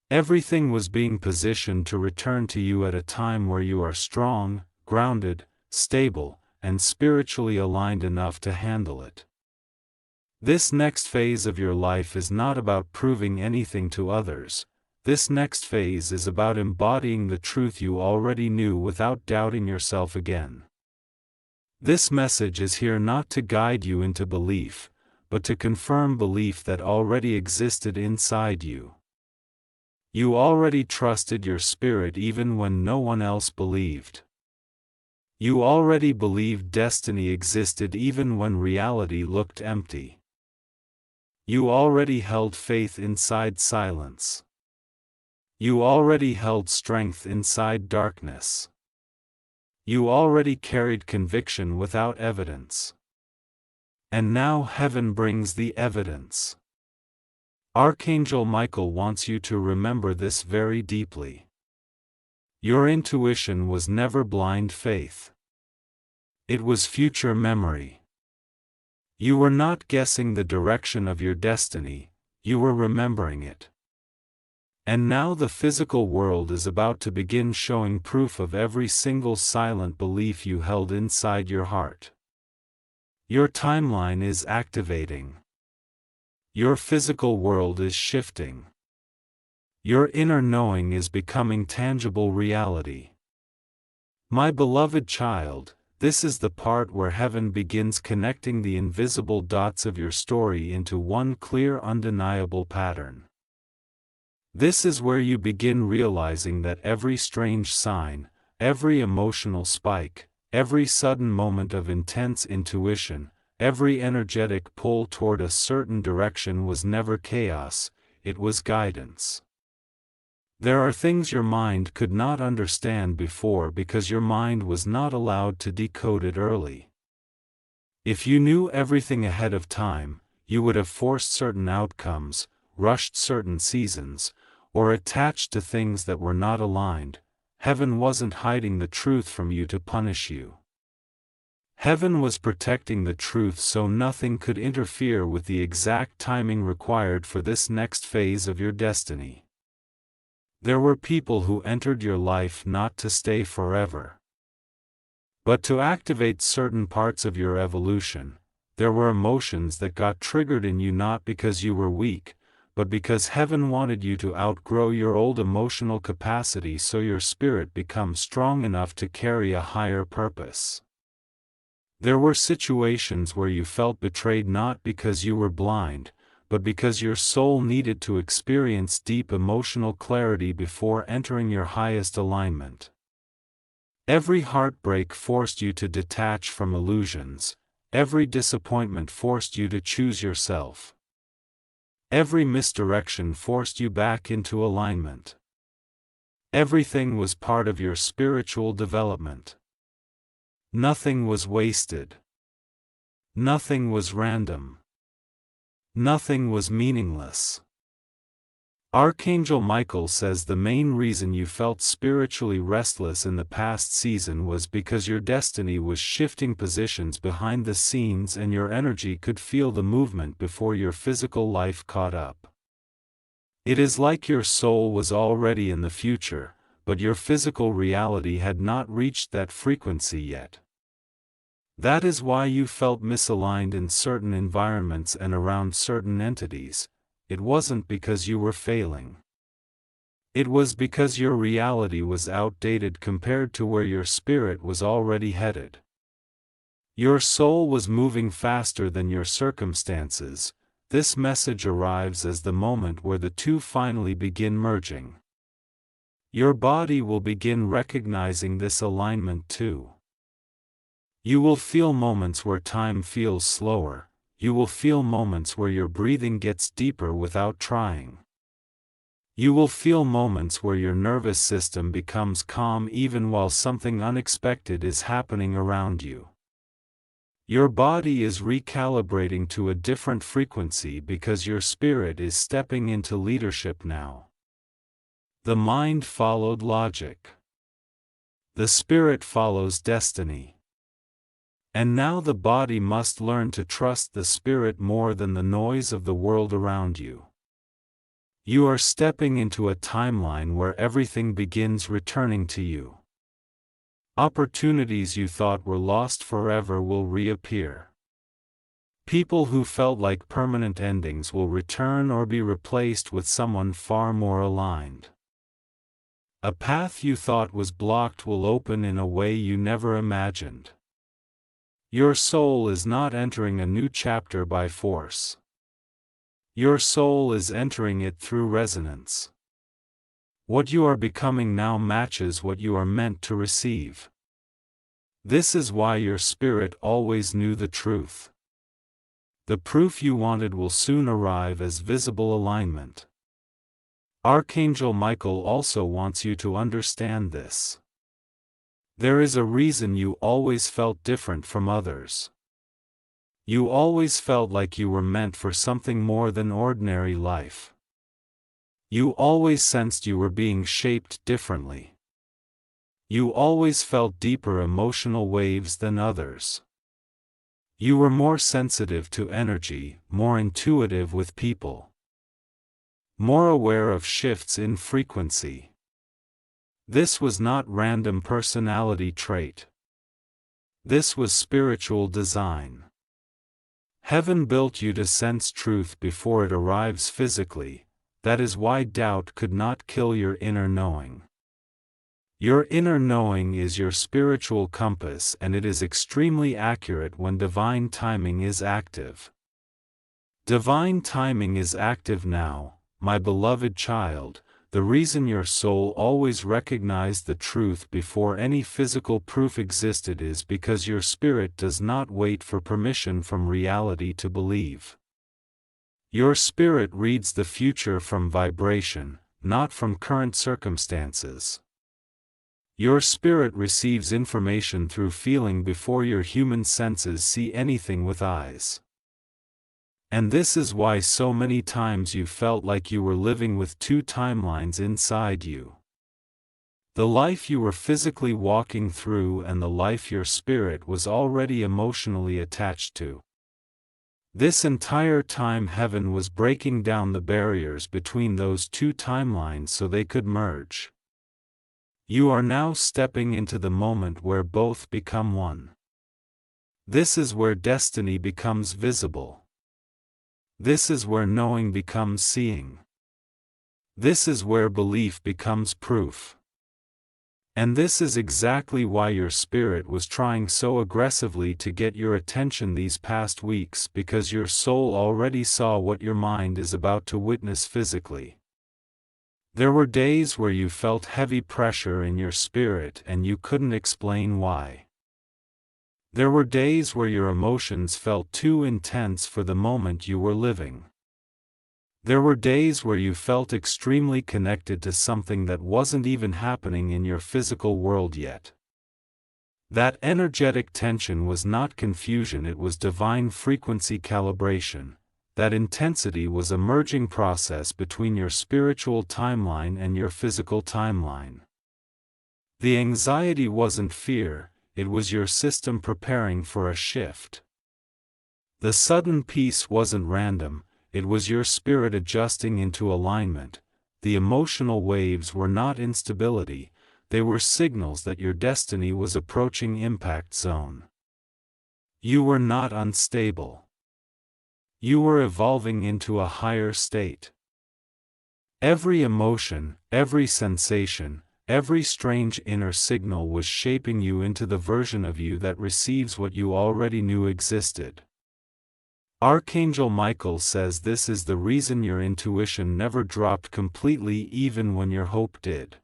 Everything was being positioned to return to you at a time where you are strong, grounded, stable, and spiritually aligned enough to handle it. This next phase of your life is not about proving anything to others. This next phase is about embodying the truth you already knew without doubting yourself again. This message is here not to guide you into belief, but to confirm belief that already existed inside you. You already trusted your spirit even when no one else believed. You already believed destiny existed even when reality looked empty. You already held faith inside silence. You already held strength inside darkness. You already carried conviction without evidence. And now heaven brings the evidence. Archangel Michael wants you to remember this very deeply. Your intuition was never blind faith. It was future memory. You were not guessing the direction of your destiny, you were remembering it. And now the physical world is about to begin showing proof of every single silent belief you held inside your heart. Your timeline is activating. Your physical world is shifting. Your inner knowing is becoming tangible reality. My beloved child, this is the part where heaven begins connecting the invisible dots of your story into one clear, undeniable pattern. This is where you begin realizing that every strange sign, every emotional spike, every sudden moment of intense intuition, every energetic pull toward a certain direction was never chaos, it was guidance. There are things your mind could not understand before because your mind was not allowed to decode it early. If you knew everything ahead of time, you would have forced certain outcomes, rushed certain seasons, or attached to things that were not aligned. Heaven wasn't hiding the truth from you to punish you. Heaven was protecting the truth so nothing could interfere with the exact timing required for this next phase of your destiny. There were people who entered your life not to stay forever, but to activate certain parts of your evolution. There were emotions that got triggered in you not because you were weak, but because heaven wanted you to outgrow your old emotional capacity so your spirit becomes strong enough to carry a higher purpose. There were situations where you felt betrayed not because you were blind, but because your soul needed to experience deep emotional clarity before entering your highest alignment. Every heartbreak forced you to detach from illusions. Every disappointment forced you to choose yourself. Every misdirection forced you back into alignment. Everything was part of your spiritual development. Nothing was wasted. Nothing was random. Nothing was meaningless. Archangel Michael says the main reason you felt spiritually restless in the past season was because your destiny was shifting positions behind the scenes and your energy could feel the movement before your physical life caught up. It is like your soul was already in the future, but your physical reality had not reached that frequency yet. That is why you felt misaligned in certain environments and around certain entities. It wasn't because you were failing. It was because your reality was outdated compared to where your spirit was already headed. Your soul was moving faster than your circumstances. This message arrives as the moment where the two finally begin merging. Your body will begin recognizing this alignment too. You will feel moments where time feels slower. You will feel moments where your breathing gets deeper without trying. You will feel moments where your nervous system becomes calm even while something unexpected is happening around you. Your body is recalibrating to a different frequency because your spirit is stepping into leadership now. The mind followed logic. The spirit follows destiny. And now the body must learn to trust the spirit more than the noise of the world around you. You are stepping into a timeline where everything begins returning to you. Opportunities you thought were lost forever will reappear. People who felt like permanent endings will return or be replaced with someone far more aligned. A path you thought was blocked will open in a way you never imagined. Your soul is not entering a new chapter by force. Your soul is entering it through resonance. What you are becoming now matches what you are meant to receive. This is why your spirit always knew the truth. The proof you wanted will soon arrive as visible alignment. Archangel Michael also wants you to understand this. There is a reason you always felt different from others. You always felt like you were meant for something more than ordinary life. You always sensed you were being shaped differently. You always felt deeper emotional waves than others. You were more sensitive to energy, more intuitive with people, more aware of shifts in frequency. This was not random personality trait. This was spiritual design. Heaven built you to sense truth before it arrives physically. That is why doubt could not kill your inner knowing. Your inner knowing is your spiritual compass, and it is extremely accurate when divine timing is active. Divine timing is active now, my beloved child. The reason your soul always recognized the truth before any physical proof existed is because your spirit does not wait for permission from reality to believe. Your spirit reads the future from vibration, not from current circumstances. Your spirit receives information through feeling before your human senses see anything with eyes. And this is why so many times you felt like you were living with two timelines inside you. The life you were physically walking through and the life your spirit was already emotionally attached to. This entire time heaven was breaking down the barriers between those two timelines so they could merge. You are now stepping into the moment where both become one. This is where destiny becomes visible. This is where knowing becomes seeing. This is where belief becomes proof. And this is exactly why your spirit was trying so aggressively to get your attention these past weeks, because your soul already saw what your mind is about to witness physically. There were days where you felt heavy pressure in your spirit and you couldn't explain why. There were days where your emotions felt too intense for the moment you were living. There were days where you felt extremely connected to something that wasn't even happening in your physical world yet. That energetic tension was not confusion, it was divine frequency calibration. That intensity was a merging process between your spiritual timeline and your physical timeline. The anxiety wasn't fear, it was your system preparing for a shift. The sudden peace wasn't random, it was your spirit adjusting into alignment. The emotional waves were not instability, they were signals that your destiny was approaching impact zone. You were not unstable. You were evolving into a higher state. Every emotion, every sensation, every strange inner signal was shaping you into the version of you that receives what you already knew existed. Archangel Michael says this is the reason your intuition never dropped completely even when your hope did.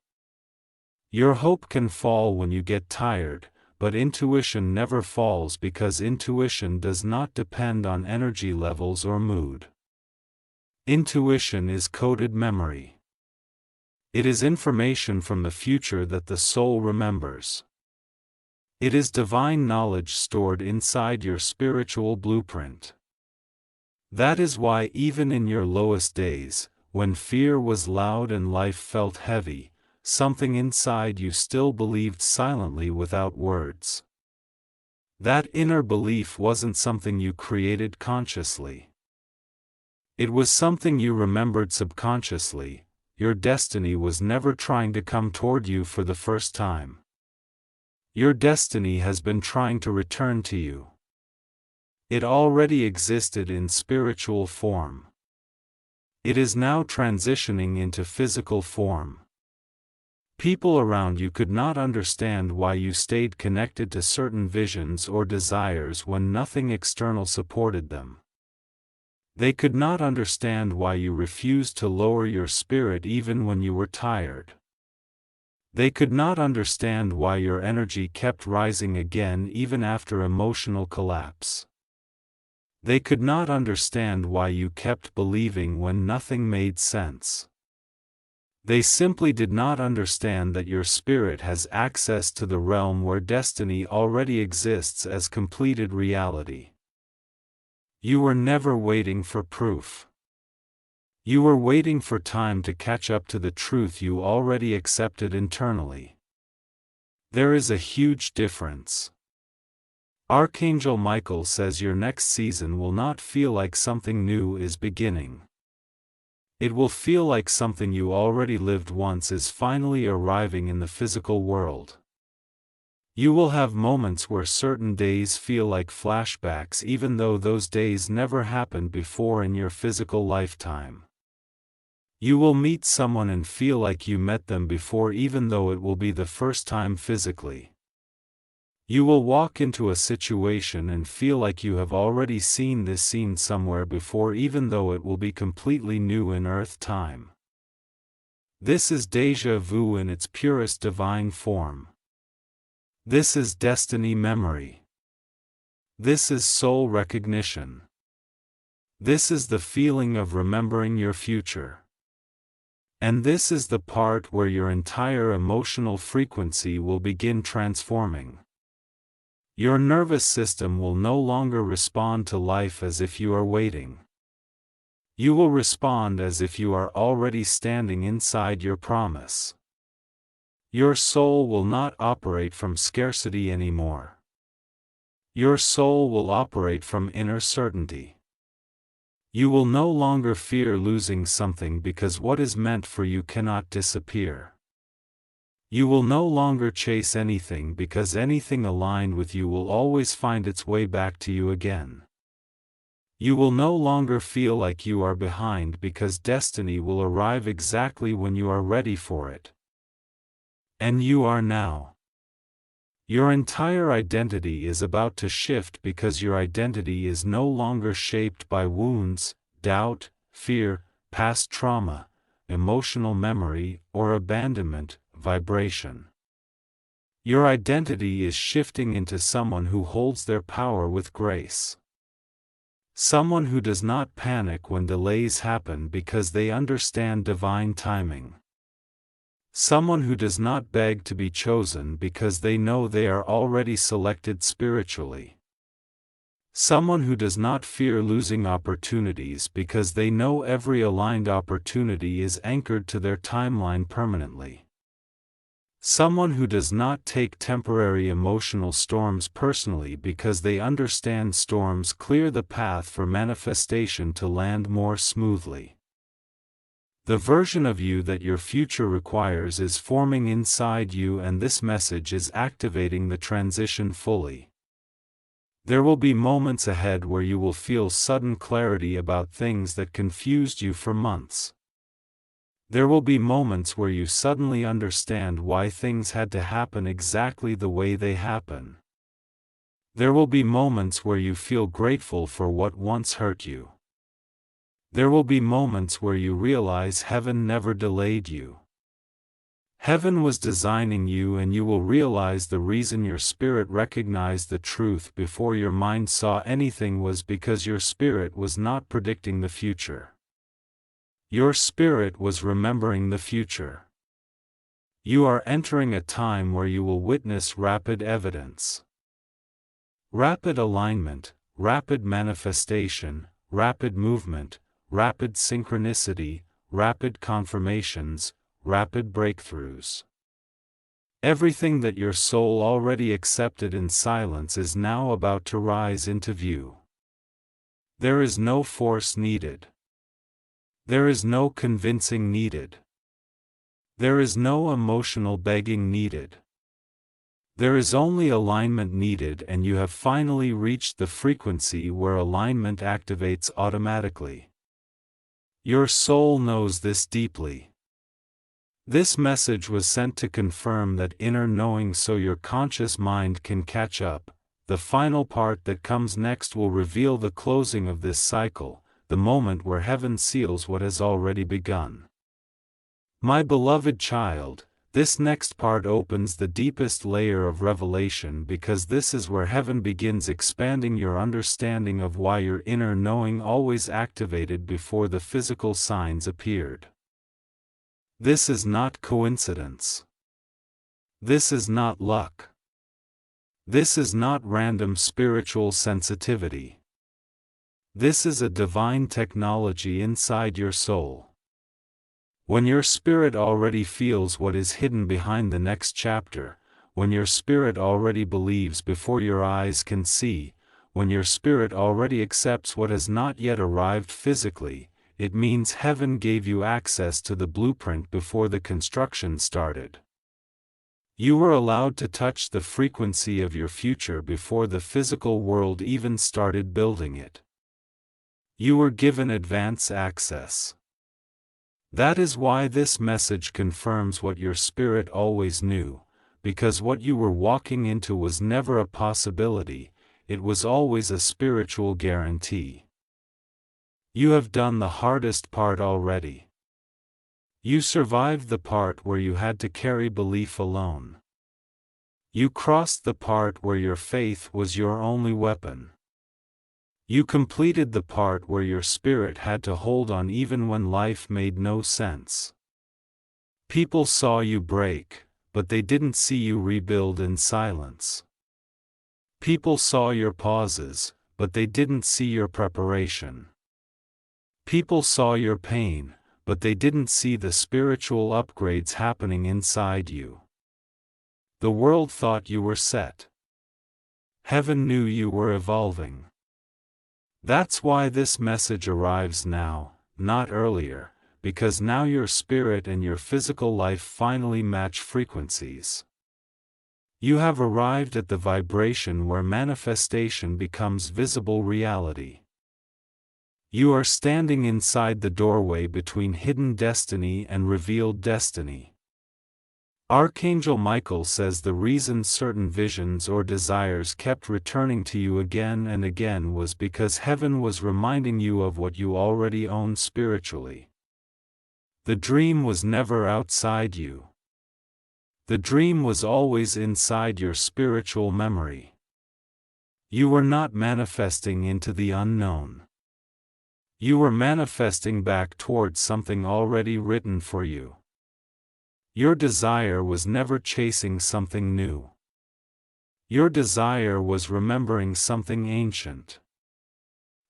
Your hope can fall when you get tired, but intuition never falls because intuition does not depend on energy levels or mood. Intuition is coded memory. It is information from the future that the soul remembers. It is divine knowledge stored inside your spiritual blueprint. That is why even in your lowest days, when fear was loud and life felt heavy, something inside you still believed silently without words. That inner belief wasn't something you created consciously. It was something you remembered subconsciously. Your destiny was never trying to come toward you for the first time. Your destiny has been trying to return to you. It already existed in spiritual form. It is now transitioning into physical form. People around you could not understand why you stayed connected to certain visions or desires when nothing external supported them. They could not understand why you refused to lower your spirit even when you were tired. They could not understand why your energy kept rising again even after emotional collapse. They could not understand why you kept believing when nothing made sense. They simply did not understand that your spirit has access to the realm where destiny already exists as completed reality. You were never waiting for proof. You were waiting for time to catch up to the truth you already accepted internally. There is a huge difference. Archangel Michael says your next season will not feel like something new is beginning. It will feel like something you already lived once is finally arriving in the physical world. You will have moments where certain days feel like flashbacks even though those days never happened before in your physical lifetime. You will meet someone and feel like you met them before even though it will be the first time physically. You will walk into a situation and feel like you have already seen this scene somewhere before even though it will be completely new in Earth time. This is déjà vu in its purest divine form. This is destiny memory. This is soul recognition. This is the feeling of remembering your future. And this is the part where your entire emotional frequency will begin transforming. Your nervous system will no longer respond to life as if you are waiting. You will respond as if you are already standing inside your promise. Your soul will not operate from scarcity anymore. Your soul will operate from inner certainty. You will no longer fear losing something because what is meant for you cannot disappear. You will no longer chase anything because anything aligned with you will always find its way back to you again. You will no longer feel like you are behind because destiny will arrive exactly when you are ready for it. And you are now. Your entire identity is about to shift because your identity is no longer shaped by wounds, doubt, fear, past trauma, emotional memory, or abandonment, vibration. Your identity is shifting into someone who holds their power with grace. Someone who does not panic when delays happen because they understand divine timing. Someone who does not beg to be chosen because they know they are already selected spiritually. Someone who does not fear losing opportunities because they know every aligned opportunity is anchored to their timeline permanently. Someone who does not take temporary emotional storms personally because they understand storms clear the path for manifestation to land more smoothly. The version of you that your future requires is forming inside you, and this message is activating the transition fully. There will be moments ahead where you will feel sudden clarity about things that confused you for months. There will be moments where you suddenly understand why things had to happen exactly the way they happen. There will be moments where you feel grateful for what once hurt you. There will be moments where you realize heaven never delayed you. Heaven was designing you, and you will realize the reason your spirit recognized the truth before your mind saw anything was because your spirit was not predicting the future. Your spirit was remembering the future. You are entering a time where you will witness rapid evidence. Rapid alignment, rapid manifestation, rapid movement, rapid synchronicity, rapid confirmations, rapid breakthroughs. Everything that your soul already accepted in silence is now about to rise into view. There is no force needed. There is no convincing needed. There is no emotional begging needed. There is only alignment needed, and you have finally reached the frequency where alignment activates automatically. Your soul knows this deeply. This message was sent to confirm that inner knowing so your conscious mind can catch up. The final part that comes next will reveal the closing of this cycle, the moment where heaven seals what has already begun. My beloved child, this next part opens the deepest layer of revelation, because this is where heaven begins expanding your understanding of why your inner knowing always activated before the physical signs appeared. This is not coincidence. This is not luck. This is not random spiritual sensitivity. This is a divine technology inside your soul. When your spirit already feels what is hidden behind the next chapter, when your spirit already believes before your eyes can see, when your spirit already accepts what has not yet arrived physically, it means heaven gave you access to the blueprint before the construction started. You were allowed to touch the frequency of your future before the physical world even started building it. You were given advance access. That is why this message confirms what your spirit always knew, because what you were walking into was never a possibility, it was always a spiritual guarantee. You have done the hardest part already. You survived the part where you had to carry belief alone. You crossed the part where your faith was your only weapon. You completed the part where your spirit had to hold on even when life made no sense. People saw you break, but they didn't see you rebuild in silence. People saw your pauses, but they didn't see your preparation. People saw your pain, but they didn't see the spiritual upgrades happening inside you. The world thought you were set. Heaven knew you were evolving. That's why this message arrives now, not earlier, because now your spirit and your physical life finally match frequencies. You have arrived at the vibration where manifestation becomes visible reality. You are standing inside the doorway between hidden destiny and revealed destiny. Archangel Michael says the reason certain visions or desires kept returning to you again and again was because heaven was reminding you of what you already own spiritually. The dream was never outside you. The dream was always inside your spiritual memory. You were not manifesting into the unknown. You were manifesting back towards something already written for you. Your desire was never chasing something new. Your desire was remembering something ancient.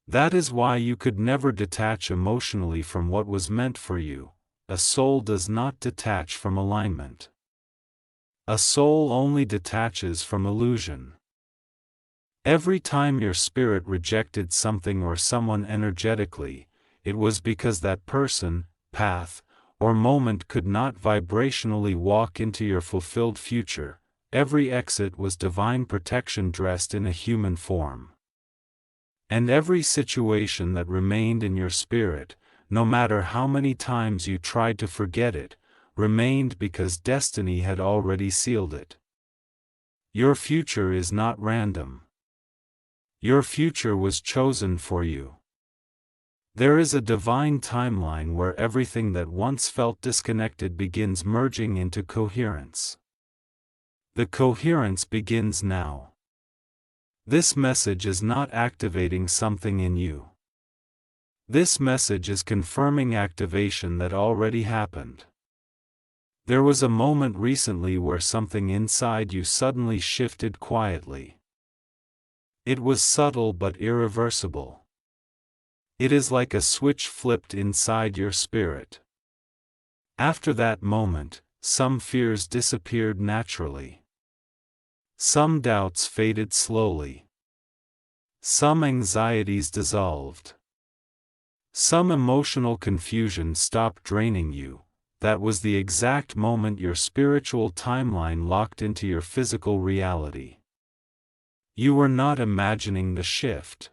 That is why you could never detach emotionally from what was meant for you. A soul does not detach from alignment. A soul only detaches from illusion. Every time your spirit rejected something or someone energetically, it was because that person, path, or moment could not vibrationally walk into your fulfilled future. Every exit was divine protection dressed in a human form. And every situation that remained in your spirit, no matter how many times you tried to forget it, remained because destiny had already sealed it. Your future is not random. Your future was chosen for you. There is a divine timeline where everything that once felt disconnected begins merging into coherence. The coherence begins now. This message is not activating something in you. This message is confirming activation that already happened. There was a moment recently where something inside you suddenly shifted quietly. It was subtle but irreversible. It is like a switch flipped inside your spirit. After that moment, some fears disappeared naturally. Some doubts faded slowly. Some anxieties dissolved. Some emotional confusion stopped draining you. That was the exact moment your spiritual timeline locked into your physical reality. You were not imagining the shift.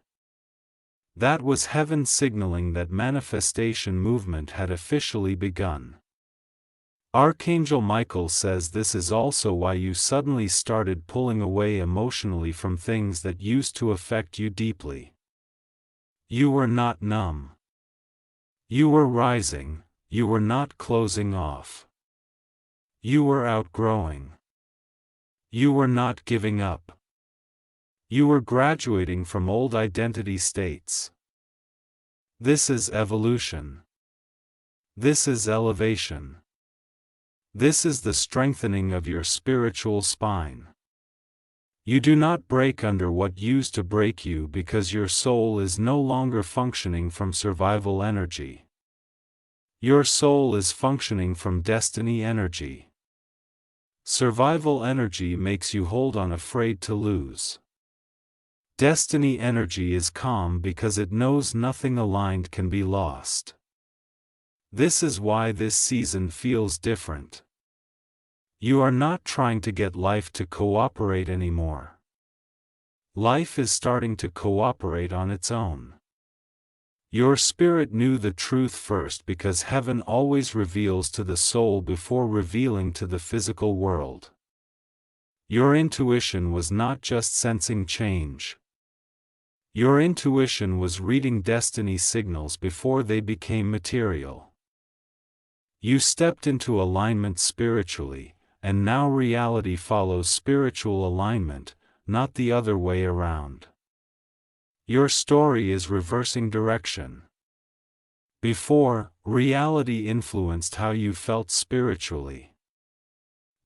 That was heaven signaling that manifestation movement had officially begun. Archangel Michael says this is also why you suddenly started pulling away emotionally from things that used to affect you deeply. You were not numb. You were rising, you were not closing off. You were outgrowing. You were not giving up. You were graduating from old identity states. This is evolution. This is elevation. This is the strengthening of your spiritual spine. You do not break under what used to break you because your soul is no longer functioning from survival energy. Your soul is functioning from destiny energy. Survival energy makes you hold on afraid to lose. Destiny energy is calm because it knows nothing aligned can be lost. This is why this season feels different. You are not trying to get life to cooperate anymore. Life is starting to cooperate on its own. Your spirit knew the truth first because heaven always reveals to the soul before revealing to the physical world. Your intuition was not just sensing change. Your intuition was reading destiny signals before they became material. You stepped into alignment spiritually, and now reality follows spiritual alignment, not the other way around. Your story is reversing direction. Before, reality influenced how you felt spiritually.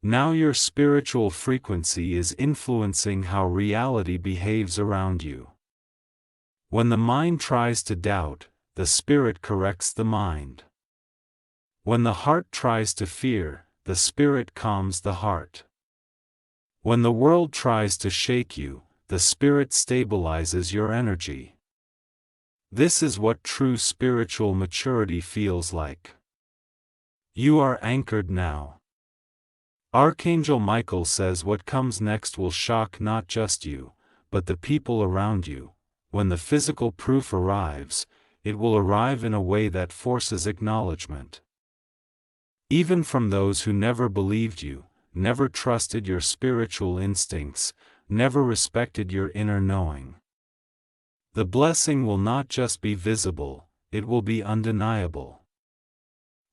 Now your spiritual frequency is influencing how reality behaves around you. When the mind tries to doubt, the spirit corrects the mind. When the heart tries to fear, the spirit calms the heart. When the world tries to shake you, the spirit stabilizes your energy. This is what true spiritual maturity feels like. You are anchored now. Archangel Michael says what comes next will shock not just you, but the people around you. When the physical proof arrives, it will arrive in a way that forces acknowledgement. Even from those who never believed you, never trusted your spiritual instincts, never respected your inner knowing. The blessing will not just be visible, it will be undeniable.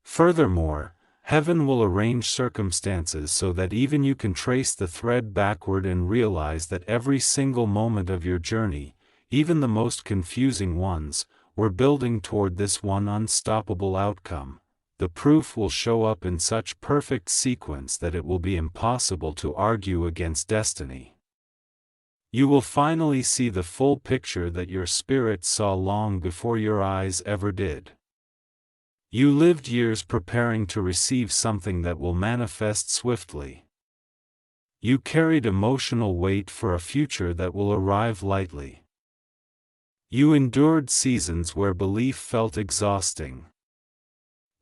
Furthermore, Heaven will arrange circumstances so that even you can trace the thread backward and realize that every single moment of your journey, even the most confusing ones, we're building toward this one unstoppable outcome. The proof will show up in such perfect sequence that it will be impossible to argue against destiny. You will finally see the full picture that your spirit saw long before your eyes ever did. You lived years preparing to receive something that will manifest swiftly. You carried emotional weight for a future that will arrive lightly. You endured seasons where belief felt exhausting.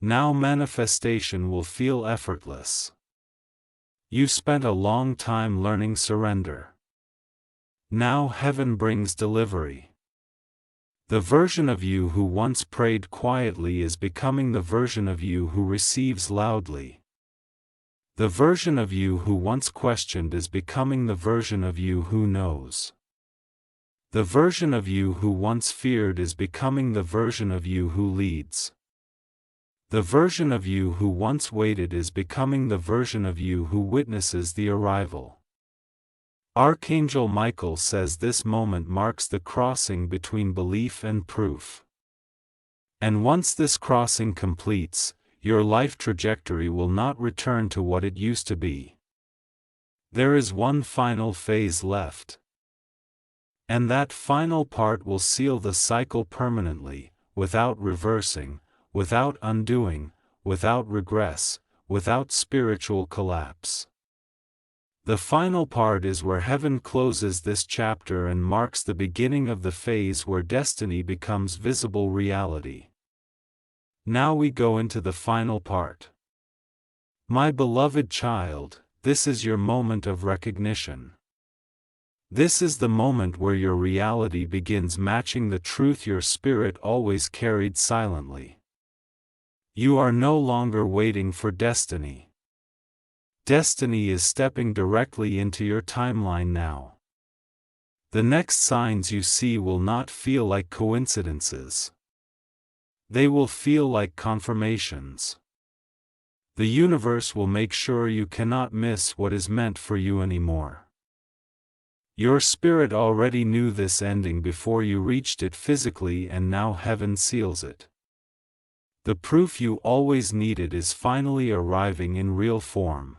Now manifestation will feel effortless. You spent a long time learning surrender. Now heaven brings delivery. The version of you who once prayed quietly is becoming the version of you who receives loudly. The version of you who once questioned is becoming the version of you who knows. The version of you who once feared is becoming the version of you who leads. The version of you who once waited is becoming the version of you who witnesses the arrival. Archangel Michael says this moment marks the crossing between belief and proof. And once this crossing completes, your life trajectory will not return to what it used to be. There is one final phase left. And that final part will seal the cycle permanently, without reversing, without undoing, without regress, without spiritual collapse. The final part is where heaven closes this chapter and marks the beginning of the phase where destiny becomes visible reality. Now we go into the final part. My beloved child, this is your moment of recognition. This is the moment where your reality begins matching the truth your spirit always carried silently. You are no longer waiting for destiny. Destiny is stepping directly into your timeline now. The next signs you see will not feel like coincidences. They will feel like confirmations. The universe will make sure you cannot miss what is meant for you anymore. Your spirit already knew this ending before you reached it physically, and now heaven seals it. The proof you always needed is finally arriving in real form.